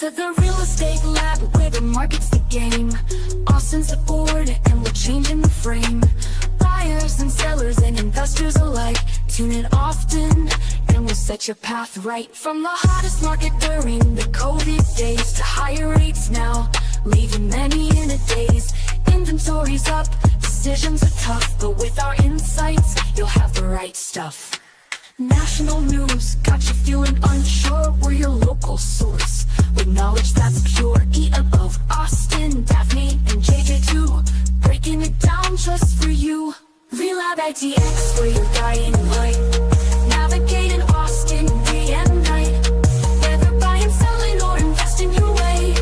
to the real estate lab where the market's the game. Austin's the board and we're changing the frame. Buyers and sellers and investors alike, tune in often and we'll set your path right. From the hottest market during the COVID days to higher rates now, leaving many in a daze. Inventory's up, decisions are tough, but with our insights, you'll have the right stuff. National news got you feeling unsure. We're your local source with knowledge that's pure. E above Austin, Daphne, and JJ too, breaking it down just for you. REALab ITX, where you're guiding light, navigating Austin day and night. Whether buying, selling, or investing your way,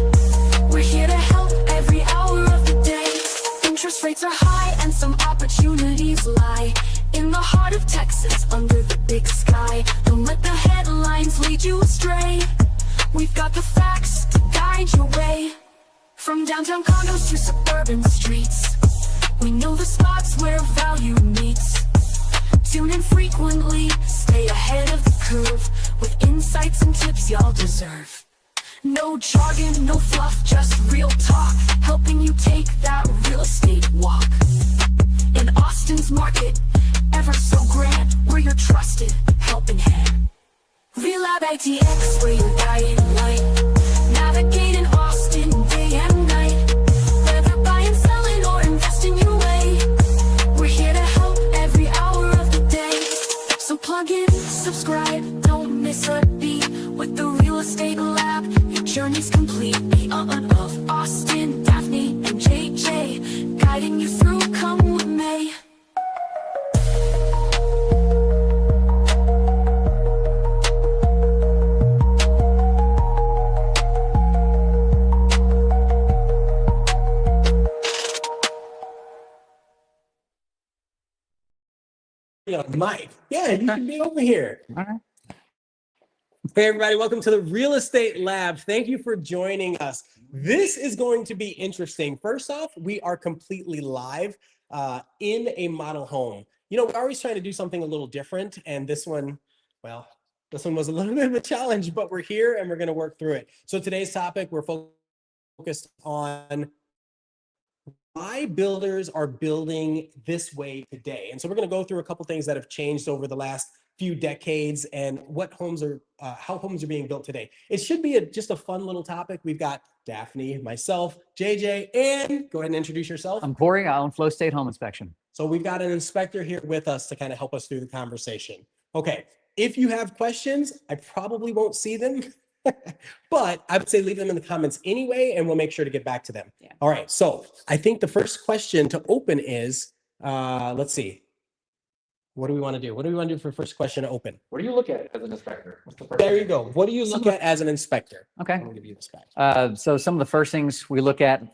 we're here to help every hour of the day. Interest rates are high and some opportunities lie in the heart of Texas, under the big sky. Don't let the headlines lead you astray. We've got the facts to guide your way. From downtown condos to suburban streets, we know the spots where value meets. Tune in frequently, stay ahead of the curve, with insights and tips y'all deserve. No jargon, no fluff, just real talk, helping you take that real estate walk. In Austin's market, ever so grand, we're your trusted helping hand. REALab ITX, where you're guiding light, navigating Austin day and night. Whether buying, selling, or investing your way, we're here to help every hour of the day. So plug in, subscribe, don't miss a beat. With the Real Estate Lab, your journey's complete. Of Austin, Daphne, and JJ, guiding you through, come with me. Mike, yeah, you can be over here. All right. Hey, everybody, welcome to the Real Estate Lab. Thank you for joining us. This is going to be interesting. First off, we are completely live in a model home. You know, we're always trying to do something a little different, and this one, well, this one was a little bit of a challenge, but we're here and we're going to work through it. So today's topic, we're focused on why builders are building this way today. And so we're going to go through a couple things that have changed over the last few decades and what homes are, how homes are being built today. It should be just a fun little topic. We've got Daphne, myself, JJ, and go ahead and introduce yourself. I'm Corey. I own Flow State Home Inspection. So we've got an inspector here with us to kind of help us through the conversation. Okay, if you have questions, I probably won't see them, but I would say leave them in the comments anyway, and we'll make sure to get back to them. Yeah. All right, so I think the first question to open is, let's see. What do we want to do? What do we want to do for first question to open? What do you look at as an inspector? What's the first There you go. What do you look at as an inspector? Okay. I'm going to give you this back. So some of the first things we look at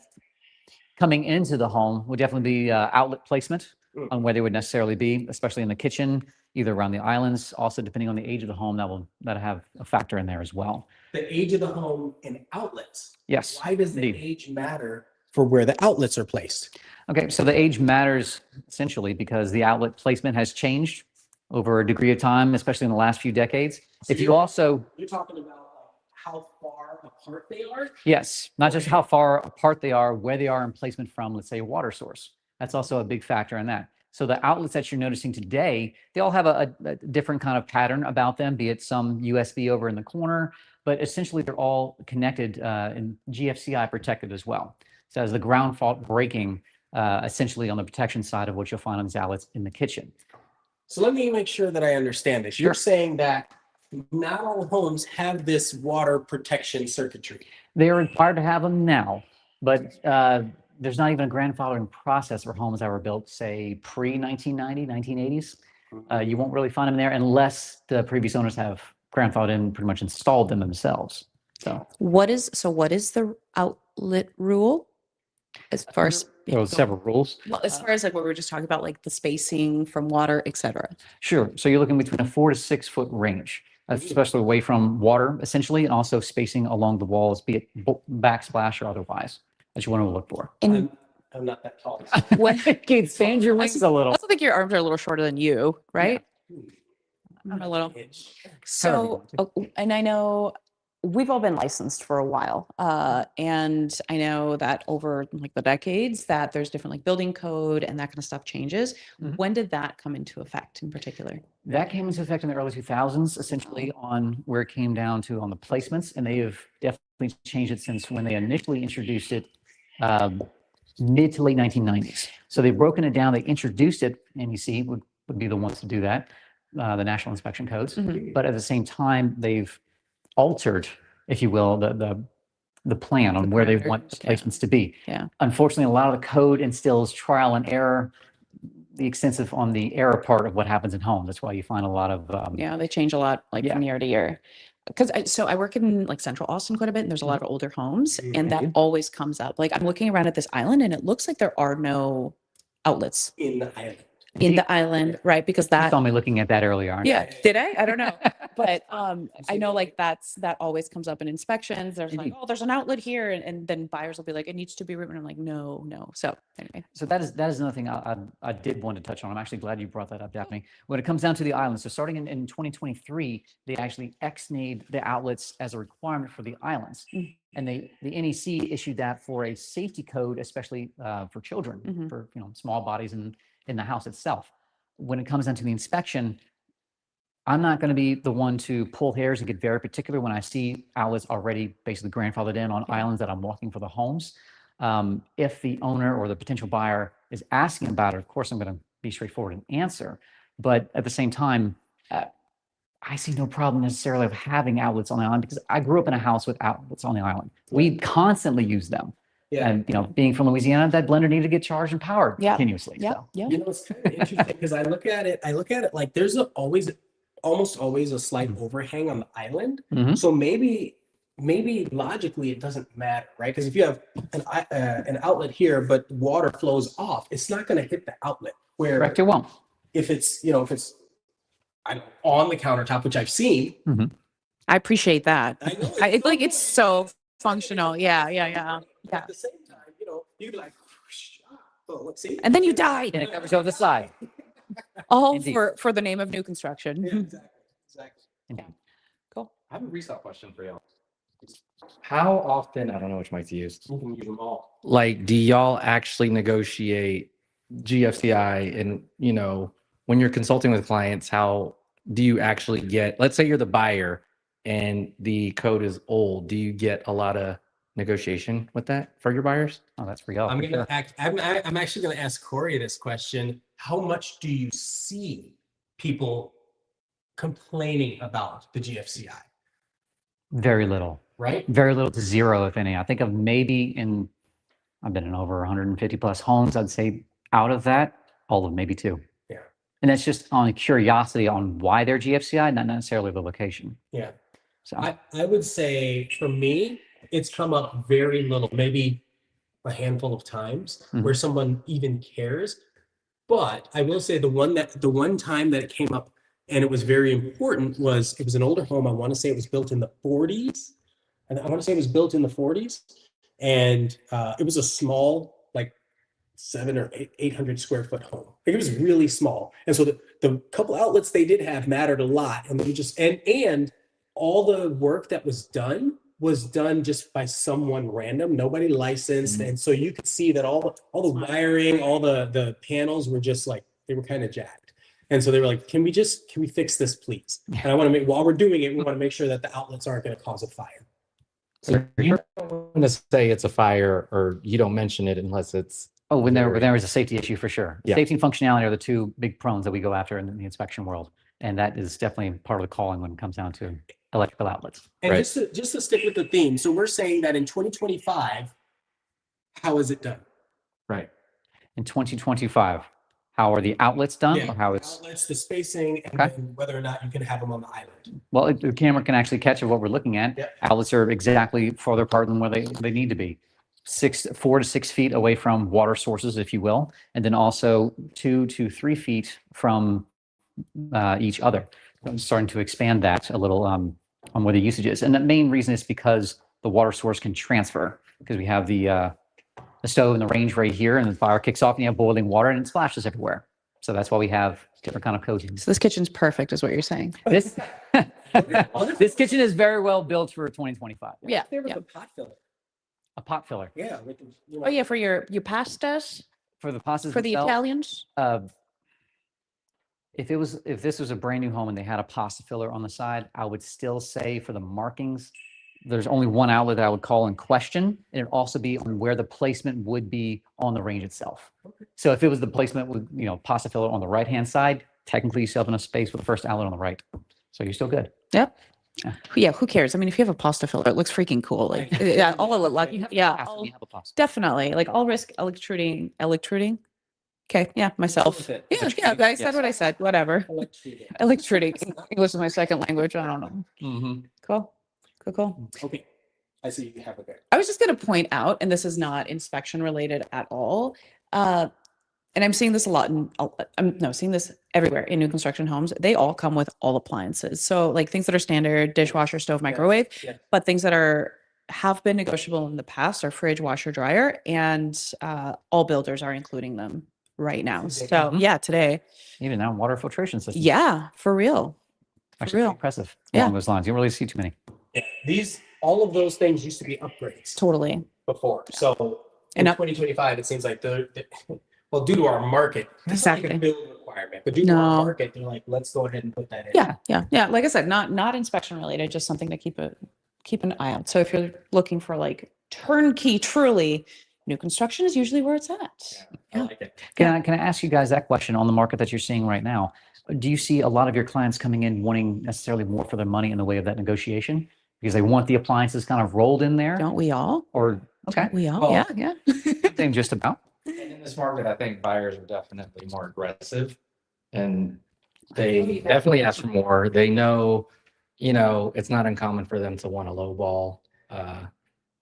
coming into the home would definitely be outlet placement on where they would necessarily be, especially in the kitchen, either around the islands. Also, depending on the age of the home, that'll have a factor in there as well. The age of the home and outlets. Yes. Why does the indeed. age matter for where the outlets are placed? Okay, so the age matters essentially because the outlet placement has changed over a degree of time, especially in the last few decades. So If you also, You're talking about how far apart they are? yes, not just how far apart they are, where they are in placement from, let's say, a water source. That's also a big factor in that. So the outlets that you're noticing today, they all have a different kind of pattern about them, be it some USB over in the corner, but essentially they're all connected and GFCI protected as well. So as the ground fault breaking, essentially on the protection side of what you'll find on these outlets in the kitchen. So let me make sure that I understand this. You're saying that not all homes have this water protection circuitry. They are required to have them now, but there's not even a grandfathering process for homes that were built, say, pre-1990, 1980s. You won't really find them there unless the previous owners have grandfathered in, pretty much installed them themselves. So What is the outlet rule as far as there were several rules. well, as far as like what we were just talking about, like the spacing from water, et cetera? Sure. So you're looking between a 4 to 6 foot range, especially away from water, essentially, and also spacing along the walls, be it backsplash or otherwise, that you want to look for. And I'm not that tall. what, Can you expand your wings a I little? also think your arms are a little shorter than you, right? I'm a little. So, and I know we've all been licensed for a while. And I know that over like the decades that there's different like building code and that kind of stuff changes. Mhm. When did that come into effect in particular? That came into effect in the early 2000s, essentially on where it came down to on the placements, and they have definitely changed it since when they initially introduced it, mid to late 1990s. So they've broken it down. They introduced it, NEC would be the ones to do that, the National Inspection Codes. Mhm. But at the same time, they've altered, if you will, the plan on where they want the parameters, yeah. placements to be. Yeah. Unfortunately, a lot of the code instills trial and error, the extensive on the error part of what happens in homes. That's why you find a lot of Yeah, they change a lot like Yeah. from year to year. Because I work in like central Austin quite a bit and there's a lot of older homes and that Mhm. always comes up. Like I'm looking around at this island and it looks like there are no outlets In the island. in the island, right? Because You that saw me looking at that earlier, aren't you? yeah, did I don't know. But I know like that always comes up in inspections. There's like, Indeed. oh, there's an outlet here, and then buyers will be like, it needs to be removed. And I'm like, no. So anyway, So that is another thing I did want to touch on. I'm actually glad you brought that up, Daphne. When it comes down to the island, so starting in 2023, they actually ex-nayed the outlets as a requirement for the islands. Mm. And the NEC issued that for a safety code, especially for children, Mhm. for small bodies in the house itself. When it comes down to the inspection, I'm not going to be the one to pull hairs and get very particular when I see outlets already basically grandfathered in on islands that I'm walking for the homes. If the owner or the potential buyer is asking about it, of course, I'm going to be straightforward and answer. But at the same time, I see no problem necessarily of having outlets on the island because I grew up in a house with outlets on the island. We constantly use them. Yeah. And, being from Louisiana, that blender needed to get charged and powered Yeah. continuously. yeah, So. yeah. It's kind of interesting because I look at it like there's almost always a slight overhang on the island. Mhm. So maybe logically it doesn't matter, right? Because if you have an outlet here, but water flows off, it's not going to hit the outlet. Where Correct, it won't. if it's I don't know, on the countertop, which I've seen. I appreciate that. I know It's like it's so functional. Yeah. At the same time, you'd be like, oh, let's see. And then you died. And it covers over the side. All Indeed. for the name of new construction. Yeah, exactly. Indeed. Cool. I have a resale question for y'all. How often, I don't know which mic to use, You can use them all. like, do y'all actually negotiate GFCI? And, when you're consulting with clients, how do you actually get, let's say you're the buyer and the code is old, do you get a lot of negotiation with that for your buyers? Oh, that's for y'all. I'm for gonna sure. I'm actually gonna ask Corey this question. How much do you see people complaining about the GFCI? Very little. Right? Very little to zero, if any. I think of maybe I've been in over 150 plus homes. I'd say out of that, all of maybe 2. Yeah. And that's just on curiosity on why they're GFCI, not necessarily the location. Yeah. So I would say for me, it's come up very little, maybe a handful of times where someone even cares. But I will say the one time that it came up and it was very important was it was an older home. I want to say it was built in the 40s. And I want to say it was built in the 40s. And it was a small, like 700 or 800 square foot home. Like, it was really small. And so the couple outlets they did have mattered a lot. And they just, and all the work that was done just by someone random, nobody licensed. And so you could see that all the wiring, all the panels were just like, they were kind of jacked. And so they were like, can we fix this, please? And I want to while we're doing it, we want to make sure that the outlets aren't going to cause a fire. So you don't want to say it's a fire, or you don't mention it unless it's. Oh, when there was a safety issue for sure. Yeah. Safety and functionality are the 2 big prongs that we go after in the inspection world. And that is definitely part of the calling when it comes down to electrical outlets. And Right. just to stick with the theme, so we're saying that in 2025, how is it done? Right. In 2025, how are the outlets done or how the it's, outlets, the spacing, and Okay. then whether or not you can have them on the island. well, the camera can actually catch what we're looking at. Yep. Outlets are exactly farther apart than where they need to be. 4 to 6 feet away from water sources, if you will. And then also 2 to 3 feet from each other. I'm starting to expand that a little on where the usage is. And the main reason is because the water source can transfer, because we have the stove and the range right here, and the fire kicks off and you have boiling water and it splashes everywhere. So that's why we have different kind of codes. So this kitchen's perfect, is what you're saying. This This kitchen is very well built for 2025. Yeah, There was yeah. a pot filler. A pot filler Yeah. With the, Oh yeah, for your pastas for the pastas for the themselves. Italians. If this was a brand new home and they had a pasta filler on the side, I would still say for the markings, there's only one outlet that I would call in question, and it'd also be on where the placement would be on the range itself. So if it was the placement with, pasta filler on the right-hand side, technically you still have enough space with the first outlet on the right. So you're still good. Yep. Yeah, who cares? I mean, if you have a pasta filler, it looks freaking cool. Like, yeah, all of it, like, yeah, You have a pasta. definitely. Like, I'll risk electrocuting. Okay, yeah, myself. with it. Yeah, I said what I said. Whatever. Electrocuting. English is my second language. I don't know. Mm-hmm. Cool. Okay. I see you have a good. I was just going to point out, and this is not inspection related at all. And I'm seeing this a lot I'm seeing this everywhere in new construction homes. They all come with all appliances. So like things that are standard, dishwasher, stove, microwave, but things that have been negotiable in the past are fridge, washer, dryer, and all builders are including them right now. So yeah, today. Even now, water filtration system. Yeah, for real. Actually, real. impressive Yeah. along those lines. You don't really see too many. Yeah. All of those things used to be upgrades Totally. before. So in 2025, it seems like well, due to our market, it's not like a Exactly. build requirement, but due to our market, they're like, let's go ahead and put that in. Yeah. Like I said, not inspection related, just something to keep an eye on. So if you're looking for like turnkey, truly, new construction is usually where it's at. I like it. Can I ask you guys that question on the market that you're seeing right now? Do you see a lot of your clients coming in wanting necessarily more for their money in the way of that negotiation because they want the appliances kind of rolled in there? Don't we all? Or okay, We all? Well, Yeah. same just about. And in this market, I think buyers are definitely more aggressive and they definitely ask for more. They know, it's not uncommon for them to want a low ball.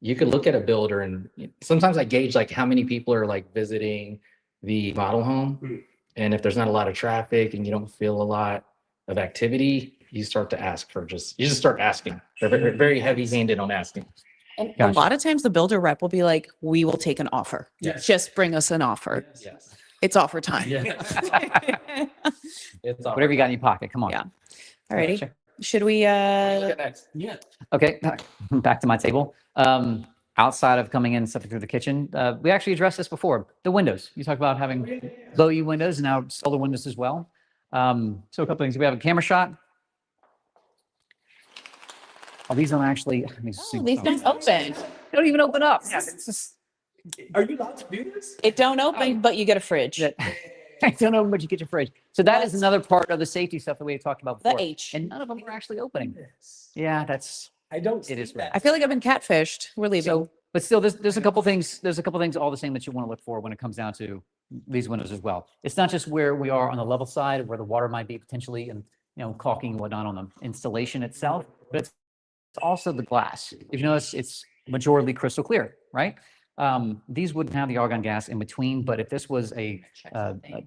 You could look at a builder and sometimes I gauge like how many people are like visiting the model home. And if there's not a lot of traffic and you don't feel a lot of activity, you start to ask you just start asking. They're very, very heavy handed on asking. And Gotcha. a lot of times the builder rep will be like, we will take an offer. Yes. Just bring us an offer. Yes. It's offer time. It's all Whatever you got in your pocket. Come on. Yeah. Alrighty. Sure. Should we, Look at next. Yeah. Okay, back to my table. Outside of coming in and stepping through the kitchen, we actually addressed this before. The windows. You talked about having low E windows and now solar windows as well. So a couple things. We have a camera shot. Oh, these don't actually. these don't open. They don't even open up. Yeah, it's just. Are you allowed to do this? It don't open, but you get a fridge. I don't know what you get your fridge. So that is another part of the safety stuff that we had talked about The before. H. And none of them are actually opening. Yeah, that's. I don't. It is see rare. I feel like I've been catfished. We're leaving. So, but still, there's a couple things. There's a couple things all the same that you want to look for when it comes down to these windows as well. It's not just where we are on the level side, where the water might be potentially, and caulking and whatnot on the installation itself, but it's also the glass. If you notice, it's majorly crystal clear, right? These wouldn't have the argon gas in between, but if this was a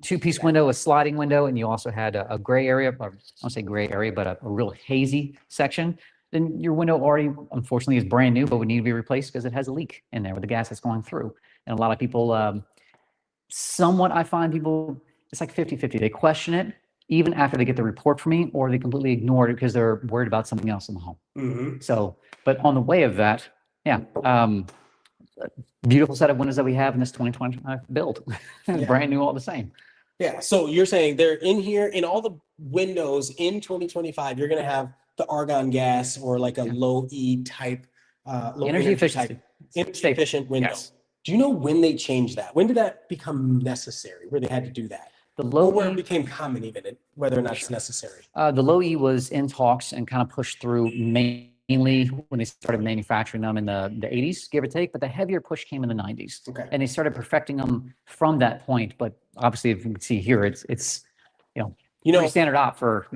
two-piece window, a sliding window, and you also had a gray area, or I don't say gray area, but a real hazy section, then your window already, unfortunately, is brand new, but would need to be replaced because it has a leak in there with the gas that's going through. And a lot of people, I find people, it's like 50-50. They question it even after they get the report from me, or they completely ignore it because they're worried about something else in the home. Mm-hmm. So, but on the way of that, yeah, beautiful set of windows that we have in this 2025 build. Yeah. Brand new, all the same. Yeah. So you're saying they're in here in all the windows in 2025, you're going to have the argon gas or like a low E type, low Energy efficiency. energy efficient window. Yes. Do you know when they changed that? When did that become necessary, where they had to do that? The Or low where it E, became common even, whether or not it's necessary? the low E was in talks and kind of pushed through mainly when they started manufacturing them in the 80s, give or take, but the heavier push came in the 90s. Okay. And they started perfecting them from that point. But obviously, if you can see here, it's pretty standard op for,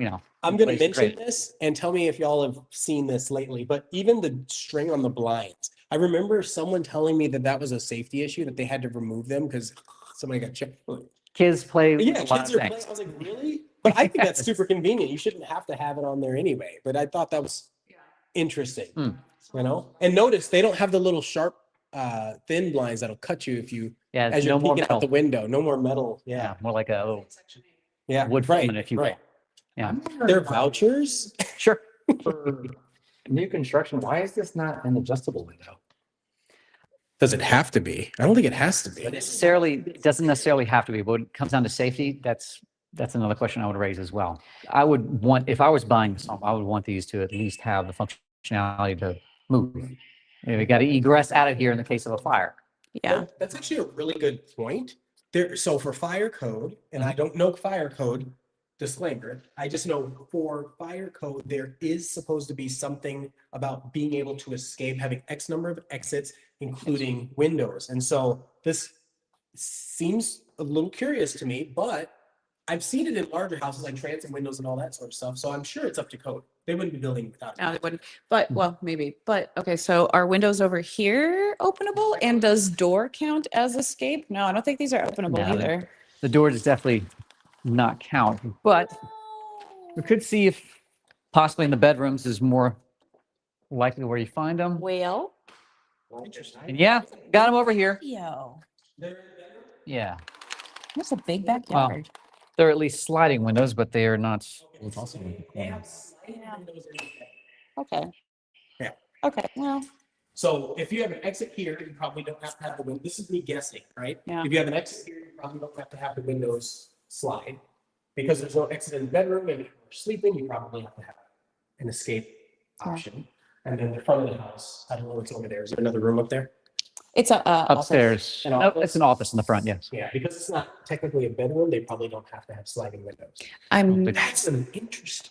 I'm going to place mention grade. this and tell me if y'all have seen this lately, but even the string on the blinds, I remember someone telling me that was a safety issue, that they had to remove them because somebody got checked. Kids play with Yeah, a lot kids of are playing. things. I was like, really? But I think that's super convenient. You shouldn't have to have it on there anyway. But I thought that was interesting, And notice they don't have the little sharp, thin blinds that'll cut you if you, Yeah, as you're no more peeking metal. out the window. No more metal. Yeah, Yeah, more like a little yeah. wood right, framing, if you will. right. Yeah, They're vouchers. sure. For new construction, why is this not an adjustable window? Does it have to be? I don't think it has to be. It doesn't necessarily have to be, but when it comes down to safety, that's another question I would raise as well. I would want, if I was buying this home, I would want these to at least have the functionality to move. We got to egress out of here in the case of a fire. Yeah. That's actually a really good point. So for fire code, and I don't know fire code, disclaimer, I just know for fire code, there is supposed to be something about being able to escape, having X number of exits, including windows. And so this seems a little curious to me, but I've seen it in larger houses like transit windows and all that sort of stuff. So I'm sure it's up to code. They wouldn't be building without it. No, they wouldn't. But well, maybe. But okay, so are windows over here openable? And does door count as escape? No, I don't think these are openable No, either. The door is definitely not count, but we could see if possibly in the bedrooms is more likely where you find them. Well, And yeah, got them over here. yo, Yeah, that's a big backyard. they're at least sliding windows, but they are not. Okay. Yeah. Okay. Well, So if you have an exit here, you probably don't have to have the window. This is me guessing, right? Yeah. If you have an exit here, you probably don't have to have the windows slide because there's no exit in the bedroom, and if you're sleeping, you probably have to have an escape option. And then the front of the house, I don't know what's over there. Is there another room up there? it's a Upstairs. An Oh, office? it's an office in the front, yes. Yeah, because it's not technically a bedroom, they probably don't have to have sliding windows. I'm. That's an interesting.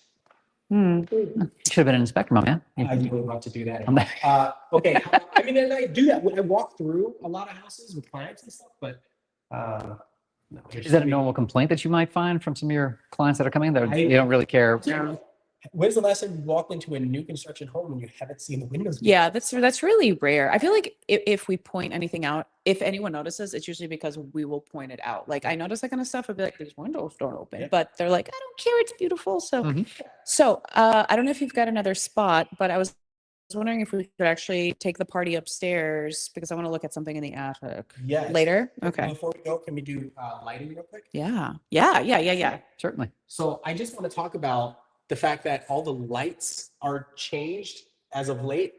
Should have been an inspector, my man. I really want to do that. I'm not- Okay, I mean, and I do that when I walk through a lot of houses with clients and stuff, but no, Is that a normal complaint that you might find from some of your clients that are coming there? You don't really care. When's the last time you walked into a new construction home and you haven't seen the windows? Yeah, that's really rare. I feel like if we point anything out, if anyone notices, it's usually because we will point it out. Like I notice that kind of stuff, I'd be like, these windows don't open, Yeah. but they're like, I don't care, it's beautiful. So, Mhm. I don't know if you've got another spot, but I was wondering if we could actually take the party upstairs because I want to look at something in the attic Yes. later. Okay. Before we go, can we do lighting real quick? Yeah. Certainly. So I just want to talk about the fact that all the lights are changed as of late.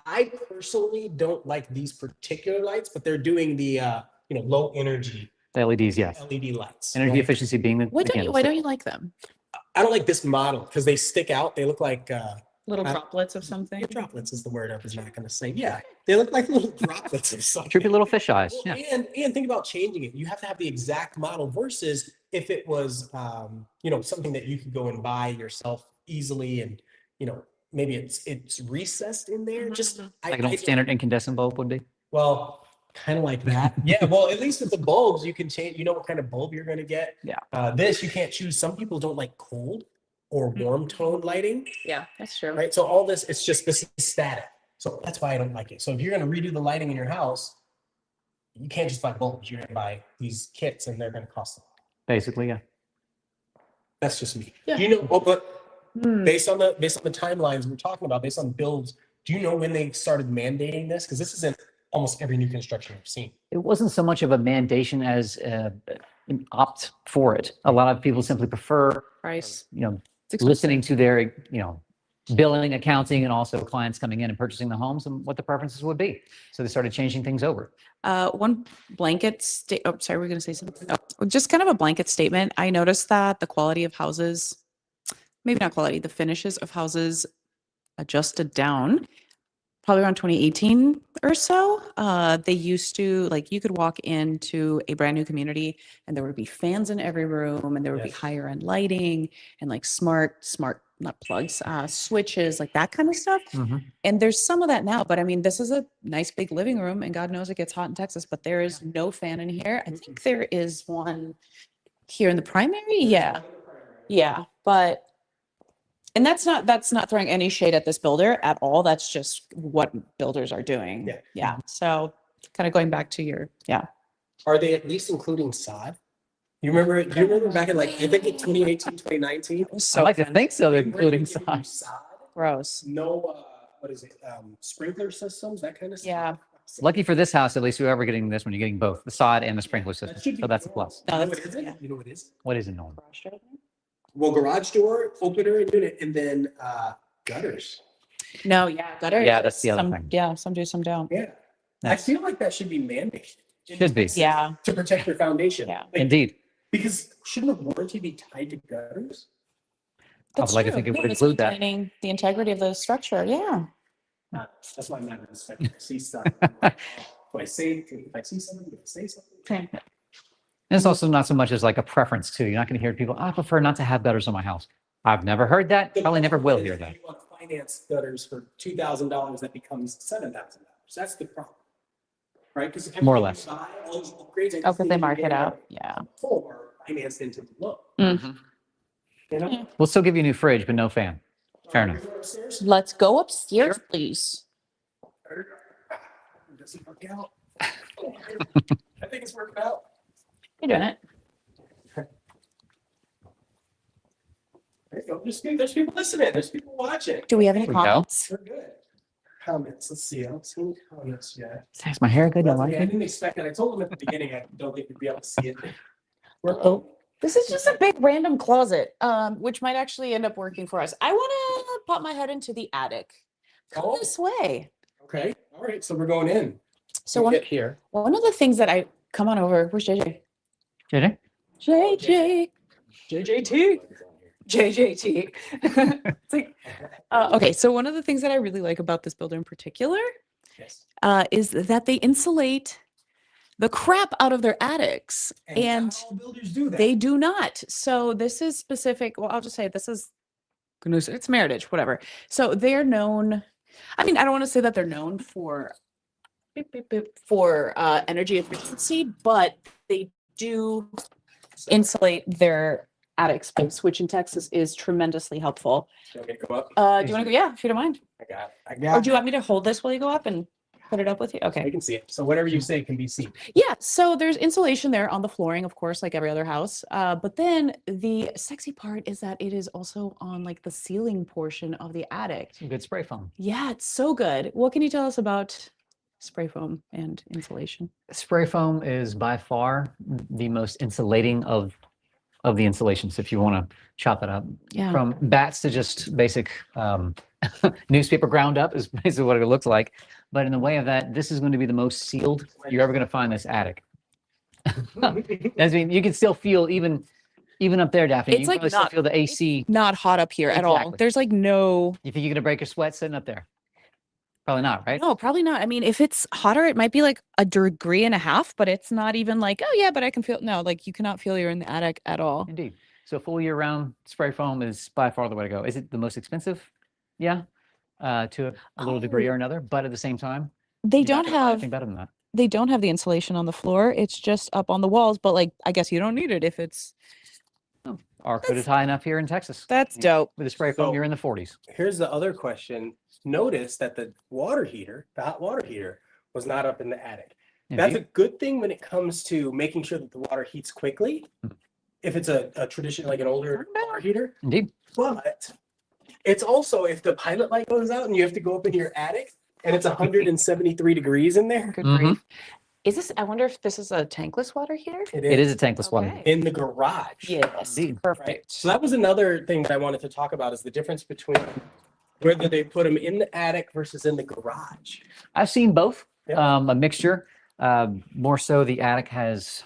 I personally don't like these particular lights, but they're doing the low energy The LEDs, yes. LED lights. Energy right? efficiency being the. Why the don't you candlestick. like them? I don't like this model because they stick out. They look like Little Uh, droplets of something. droplets is the word I was not going to say. Yeah, they look like little droplets of something. Droopy little fish eyes. Well, Yeah. and think about changing it. You have to have the exact model versus if it was, something that you could go and buy yourself easily, and maybe it's recessed in there. Just Like an old standard incandescent bulb would be. well, kind of like that. Yeah. Well, at least with the bulbs, you can change. You know what kind of bulb you're going to get. Yeah. This you can't choose. Some people don't like cold or warm tone lighting. Yeah, that's true. Right. So all this is static. So that's why I don't like it. So if you're going to redo the lighting in your house, you can't just buy bulbs. You're going to buy these kits and they're going to cost a lot. Basically, yeah. That's just me. Yeah. Do you know, but based on the timelines we're talking about, based on builds, do you know when they started mandating this? Because this is in almost every new construction we've seen. It wasn't so much of a mandation as an opt for it. A lot of people simply prefer, Price. It's expensive. listening to their, billing, accounting, and also clients coming in and purchasing the homes and what the preferences would be. So they started changing things over. One blanket oh, sorry, we're going to say something. Oh, just kind of a blanket statement. I noticed that the quality of houses, maybe not quality, the finishes of houses adjusted down probably around 2018 or so. They used to, like, you could walk into a brand new community and there would be fans in every room and there would be Yes. higher end lighting and like smart, not plugs, switches, like that kind of stuff. And there's some of that now, but I mean, this is a nice big living room and God knows it gets hot in Texas, but there is no fan in here. I think there is one here in the primary. Yeah. Yeah. But, and that's not throwing any shade at this builder at all. That's just what builders are doing. Yeah. Yeah. So kind of going back to your, yeah. Are they at least including sod? Do you remember back in I think in 2018, 2019? I like to think so, They including weren't giving you size. Gross. No, what is it? Sprinkler systems, that kind of stuff. Yeah. Lucky for this house, at least whoever getting this one, you're getting both the sod and the sprinkler That system. should be So that's a cool. plus. No, You know that's- what is it? yeah. You know what it is? What is it, Norm? Well, garage door, opener, and unit, and then gutters. No, yeah, gutter. Yeah, that's the other some, thing. Yeah, some do, some don't. Yeah. I That's- feel like that should be mandated. Should be. Yeah. To protect your foundation. Yeah. Like, Indeed. because shouldn't a warranty be tied to gutters? I would like to think it would Yeah, it's include that. maintaining the integrity of the structure. Yeah. That's why I'm not an inspector. I see stuff. I'm like, do I say, if I see something, do I say something? And it's also not so much as like a preference too. You're not going to hear people, I prefer not to have gutters on my house. I've never heard that. Probably never will hear that. You want to finance gutters for $2,000 that becomes $7,000. That's the problem. Right? Because More or less. Oh, because they mark it out. Yeah. For financed into the loan. Mm-hmm. You know? We'll still give you a new fridge, but no fan. Fair enough. Upstairs? Let's go upstairs, please. Does it work out? I think it's working out. You're doing it. There you go. There's people listening. There's people watching. Do we have any There we go. comments? We're good. Comments. Let's see. I don't see any comments yet. Is my hair good? You I like it? didn't expect it. I told them at the beginning I don't think we'd be able to see it. Oh, this is just a big random closet, which might actually end up working for us. I want to pop my head into the attic. Come Oh. this way. Okay. All right. So we're going in. So We'll one, get here. one of the things that come on over. Where's JJ? JJ? JJ. JJT. JJT. It's like, okay, so one of the things that I really like about this builder in particular Yes. is that they insulate the crap out of their attics, and not all builders do that. they do not. So this is specific. Well, I'll just say this is, it's Meritage, whatever. So they're known. I mean, I don't want to say that they're known for energy efficiency, but they do insulate their attic space, which in Texas is tremendously helpful. Do you want me to go up? Do you want to go? Yeah, if you don't mind. I got it. I Or got do you want me to hold this while you go up and put it up with you? I Okay. can see it. So whatever you say can be seen. Yeah. So there's insulation there on the flooring, of course, like every other house. But then the sexy part is that it is also on like the ceiling portion of the attic. Some good spray foam. Yeah, it's so good. What can you tell us about spray foam and insulation? Spray foam is by far the most insulating of the insulations, if you want to chop it up. Yeah. From bats to just basic newspaper ground up is basically what it looks like. But in the way of that, this is going to be the most sealed you're ever going to find this attic. I mean, you can still feel even up there, Daphne. It's you like can still not- feel the AC. Not hot up here at all. Exactly. There's like no. You think you're going to break your sweat sitting up there? Probably not, right? No, probably not. I mean, if it's hotter, it might be like a degree and a half, but it's not even like, oh yeah, but I can feel. No, like you cannot feel you're in the attic at all. Indeed. So full year round spray foam is by far the way to go. Is it the most expensive? Yeah, to a little degree or another, but at the same time, They you're not don't gonna find have. anything better than that. They don't have the insulation on the floor. It's just up on the walls. But like, I guess you don't need it if it's. Our code is high enough here in Texas. That's dope. With a spray foam, So- you're in the 40s. Here's the other question. Notice that the water heater, the hot water heater, was not up in the attic. That's a Indeed. good thing when it comes to making sure that the water heats quickly. If it's a traditional, like an older water heater, Indeed. but it's also if the pilot light goes out and you have to go up in your attic and it's 173 degrees in there. Good Mhm. grief. Is this? I wonder if this is a tankless water heater. It is a tankless water. Okay. in the garage. Yes. Indeed. Right. Perfect. So that was another thing that I wanted to talk about is the difference between whether they put them in the attic versus in the garage. I've seen both, Yep. a mixture. More so the attic has,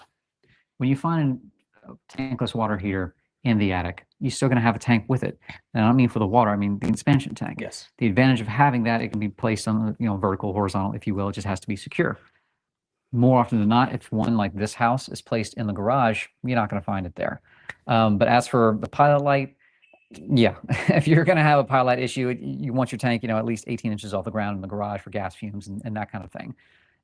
when you find a tankless water heater in the attic, you're still going to have a tank with it. And I don't mean for the water, I mean the expansion tank. Yes. The advantage of having that, it can be placed on, vertical, horizontal, if you will. It just has to be secure. More often than not, if one like this house is placed in the garage, you're not going to find it there. But as for the pilot light, yeah, if you're going to have a pilot light issue, you want your tank, at least 18 inches off the ground in the garage for gas fumes and that kind of thing.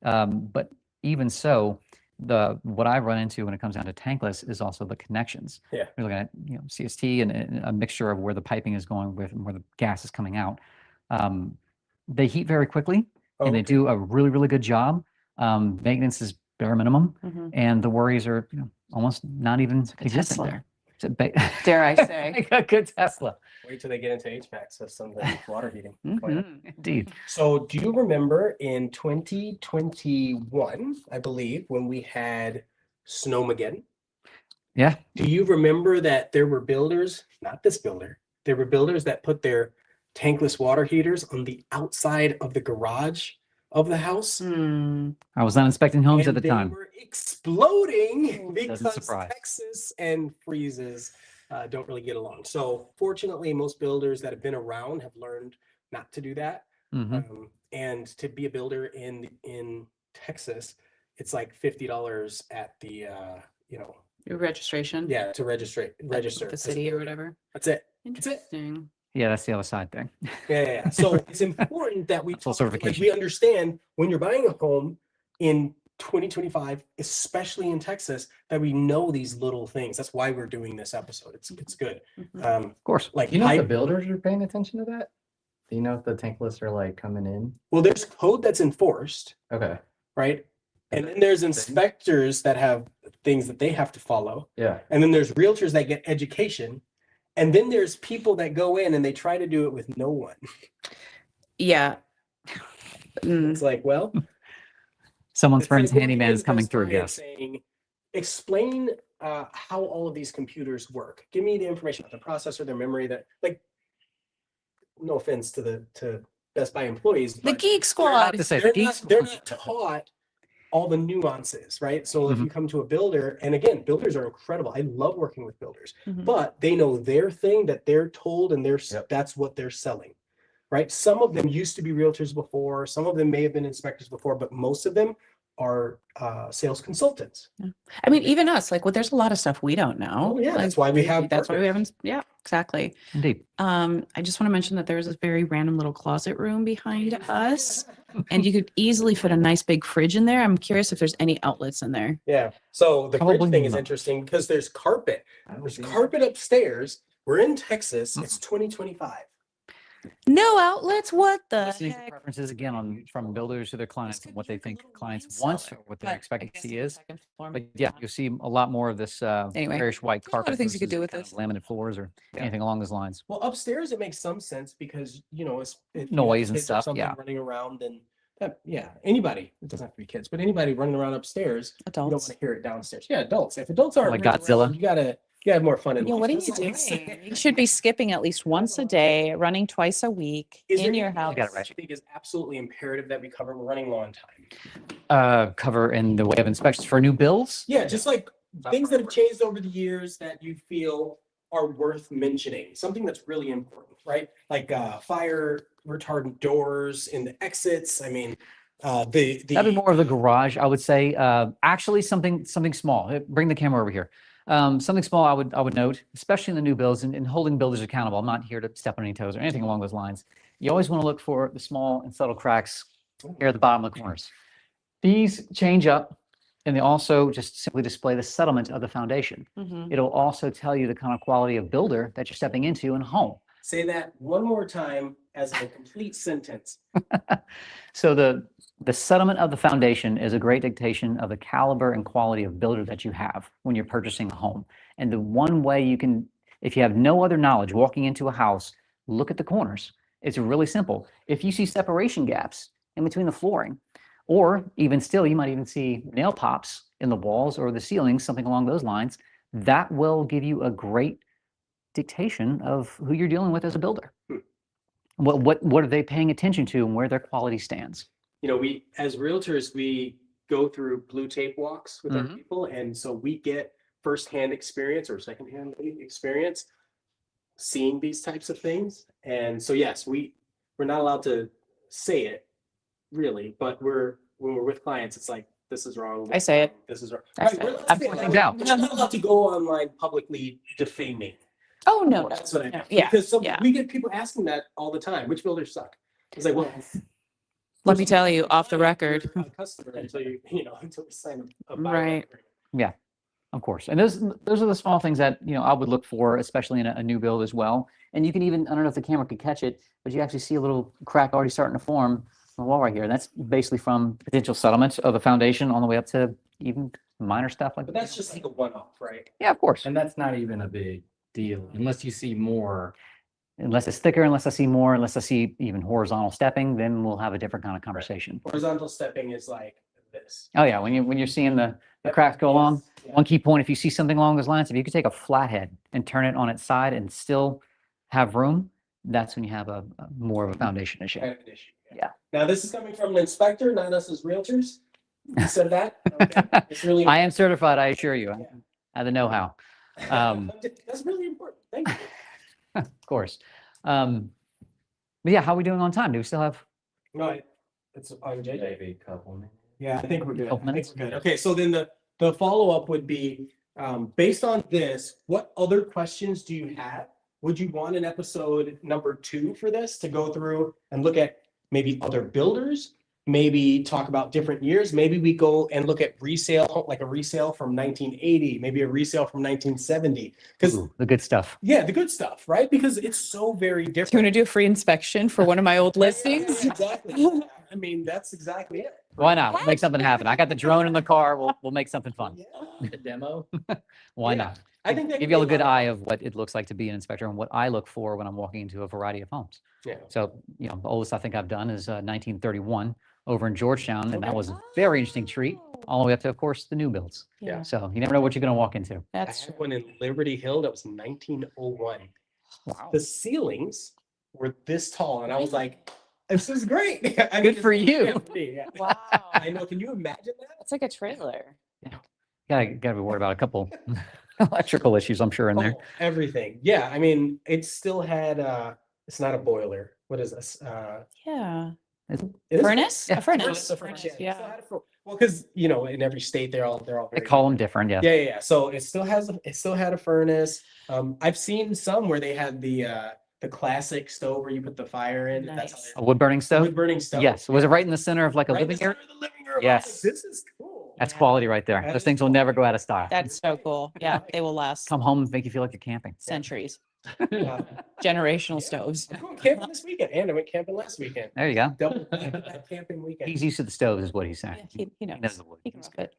But even so, what I run into when it comes down to tankless is also the connections. Yeah. We're looking at CST and a mixture of where the piping is going with and where the gas is coming out. They heat very quickly and they Okay. do a really, really good job. Maintenance is bare minimum, Mhm. and the worries are almost not even a existent Tesla. there. It's a ba- Dare I say? Like a good Tesla. Wait till they get into HVAC systems and water heating. Mhm. Indeed. So do you remember in 2021, I believe, when we had Snowmageddon? Yeah. Do you remember that there were builders, not this builder, there were builders that put their tankless water heaters on the outside of the garage of the house. I was not inspecting homes And at the they time. were exploding because surprise. Texas and freezes don't really get along. So fortunately, most builders that have been around have learned not to do that. And to be a builder in Texas, it's like $50 at the Your registration. to register The city or whatever. That's it. Interesting. Yeah, that's the other side thing. Yeah. So it's important that we Full like certification. we understand when you're buying a home in 2025, especially in Texas, that we know these little things. That's why we're doing this episode. It's good. Of course. Like You know if the builders are paying attention to that? Do you know if the tankless are like coming in? well, there's code that's enforced, Okay. right? And then there's inspectors that have things that they have to follow. Yeah. And then there's realtors that get education. And then there's people that go in and they try to do it with no one. Yeah. It's like, well, Someone's it's friend's like working handyman is with coming best through, friend yes. saying, explain how all of these computers work. Give me the information about the processor, their memory, that like, no offense to Best Buy employees, The but Geek To Squad. say they're geeks- not taught all the nuances, right? So if you come to a builder, and again, builders are incredible. I love working with builders, but they know their thing that they're told, and that's what they're selling, right? Some of them used to be realtors before, some of them may have been inspectors before, but most of them are sales consultants. I mean, even us, like, well, there's a lot of stuff we don't know. Oh, yeah, Like, that's why we have That's why we partners. haven't. Yeah, exactly. Indeed. I just want to mention that there's this very random little closet room behind us, and you could easily fit a nice big fridge in there. I'm curious if there's any outlets in there. Yeah. So the fridge Probably thing is not. interesting because there's carpet. There's carpet upstairs. We're in Texas. It's 2025. No outlets? What the Listening to heck? preferences again from builders to their clients and what they think clients want or what their But I expectancy guess is. the second floor But might yeah, be you'll see a lot more of this Anyway, garish white there's a lot of carpet. things you could versus do with kind of this. laminate floors or Yeah. anything along those lines. Well, upstairs it makes some sense because if you have Noise and kids or stuff, something yeah. running around, then anybody, it doesn't have to be kids, but anybody running around upstairs, you don't want adults. to hear it downstairs. Yeah, adults. If adults aren't Like running Godzilla. around, you gotta have more fun in Yeah, life. what are you That's all I'm doing? saying. You should be skipping at least once a day, running twice a week Is there in your anything house. got it else right. you think is absolutely imperative that we cover? We're running low on time. Cover in the way of inspections for new builds. Yeah, just like things that have changed over the years that you feel are worth mentioning. Something that's really important, right? Like fire retardant doors in the exits. I mean, That'd be more of the garage, I would say. Actually, something small. Bring the camera over here. Something small I would note, especially in the new builds and holding builders accountable. I'm not here to step on any toes or anything along those lines. You always want to look for the small and subtle cracks here at the bottom of the corners. These change up, and they also just simply display the settlement of the foundation. It'll also tell you the kind of quality of builder that you're stepping into in a home. Say that one more time as a complete sentence. So the settlement of the foundation is a great dictation of the caliber and quality of builder that you have when you're purchasing a home. And the one way you can, if you have no other knowledge walking into a house, look at the corners. It's really simple. If you see separation gaps in between the flooring, or even still, you might even see nail pops in the walls or the ceilings, something along those lines, that will give you a great dictation of who you're dealing with as a builder. What are they paying attention to and where their quality stands? We as realtors, we go through blue tape walks with our people, and so we get firsthand experience or secondhand experience seeing these types of things. And so yes, we're not allowed to say it really, but when we're with clients, it's like, this is wrong. I say it. This is wrong. I Right, say we're it. allowed to I'm say it, pointing like, out. but you're not allowed to go online publicly defaming. Oh, no, no. That's what I no. mean. Yeah. Because yeah. we get people asking that all the time. Which builders suck? It's like, well, Let me tell you off the record. you're a customer until until we sign a buyout Right. agreement. Of course. And those are the small things that, I would look for, especially in a new build as well. And you can even, I don't know if the camera could catch it, but you actually see a little crack already starting to form on the wall right here. And that's basically from potential settlements of the foundation on the way up to even minor stuff like But that. that's just like a one-off, right? Yeah, of course. And that's not even a big deal unless you see more. Unless it's thicker, unless I see more, unless I see even horizontal stepping, then we'll have a different kind of conversation. Horizontal stepping is like this. Oh yeah, when you're seeing the cracks go along, Yeah. one key point, if you see something along those lines, if you could take a flathead and turn it on its side and still have room, that's when you have a more of a foundation issue. Kind of an issue. Yeah. Now, this is coming from an inspector, not us as realtors. You said that? Okay. It's really I am certified, I assure you. I Yeah. have the know-how, That's really important. Thank you. of course. But yeah, how are we doing on time? Do we still have? No, it's on JJ. Maybe a couple minutes. Yeah, I think we're good. Couple I think minutes? we're good. Okay, so then the follow-up would be, based on this, what other questions do you have? Would you want an episode number 2 for this to go through and look at maybe other builders? Maybe talk about different years. Maybe we go and look at resale, like a resale from 1980, maybe a resale from 1970. Because Ooh, the good stuff. yeah, the good stuff, right? Because it's so very Do you different. want to do a free inspection for one of my old listings? Exactly. I mean, that's exactly it. Why not? We'll make something happen. I got the drone in the car. We'll make something fun. Yeah. A demo. Why Yeah. not? I think that Give could you all be a good lot of eye of what it looks like to be an inspector and what I look for when I'm walking into a variety of homes. fun. Yeah. So, the oldest I think I've done is 1931 over in Georgetown, and that Okay. was a very interesting treat, all the way up to, of course, the new builds. Yeah. So you never know what you're going to walk into. I That's had one in Liberty Hill that was 1901. Wow. The ceilings were this tall, and I was like, "This is great." I Good mean, for it's- you. yeah, for me, yeah. wow. I know. Can you imagine that? That's like a trailer. Gotta be worried about a couple electrical issues, I'm sure, in there. Oh, everything. Yeah. I mean, it still had. It's not a boiler. What is this? Yeah. It is- Furnace? Yeah. A furnace. It's a furnace, Yeah. It still had a well, because in every state they're all They very call them different, yeah. Yeah. So it still had a furnace. I've seen some where they had the classic stove where you put the fire in. That's how Nice. A wood burning stove? wood burning stove. Yes. Was it right in the center of like a Right in the living area? center of the living room. I was like, Yes. this is cool. That's Yeah. quality right there. That Those is things will never go out of style. That's so cool. Yeah, they will last Come home and make you feel like you're camping. centuries. Yeah. Generational Yeah. stoves. I'm going camping this weekend, and I went camping last weekend. There you go. Double that camping weekend. He's used to the stoves, is what he's saying. Yeah, he He knows. knows the wood. He can rock it.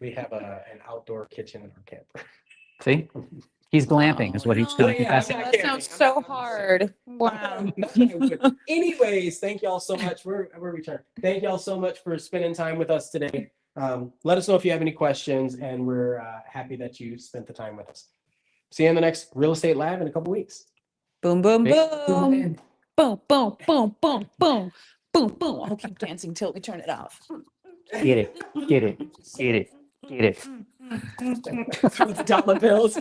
We have an outdoor kitchen in our camper. See? He's glamping, is what he's Oh, going to yeah, confess. I'm it. not That sounds camping. so I'm not hard. Wow. Not that I would. Anyways, thank y'all so much. We're returning. Thank y'all so much for spending time with us today. Let us know if you have any questions, and we're happy that you spent the time with us. See you in the next Real Estate Lab in a couple weeks. Boom, boom, Big- boom. Boom, boom, boom, boom, boom. Boom, boom. I'll keep dancing till we turn it off. Get it, get it, get it, get it. With the dollar bills.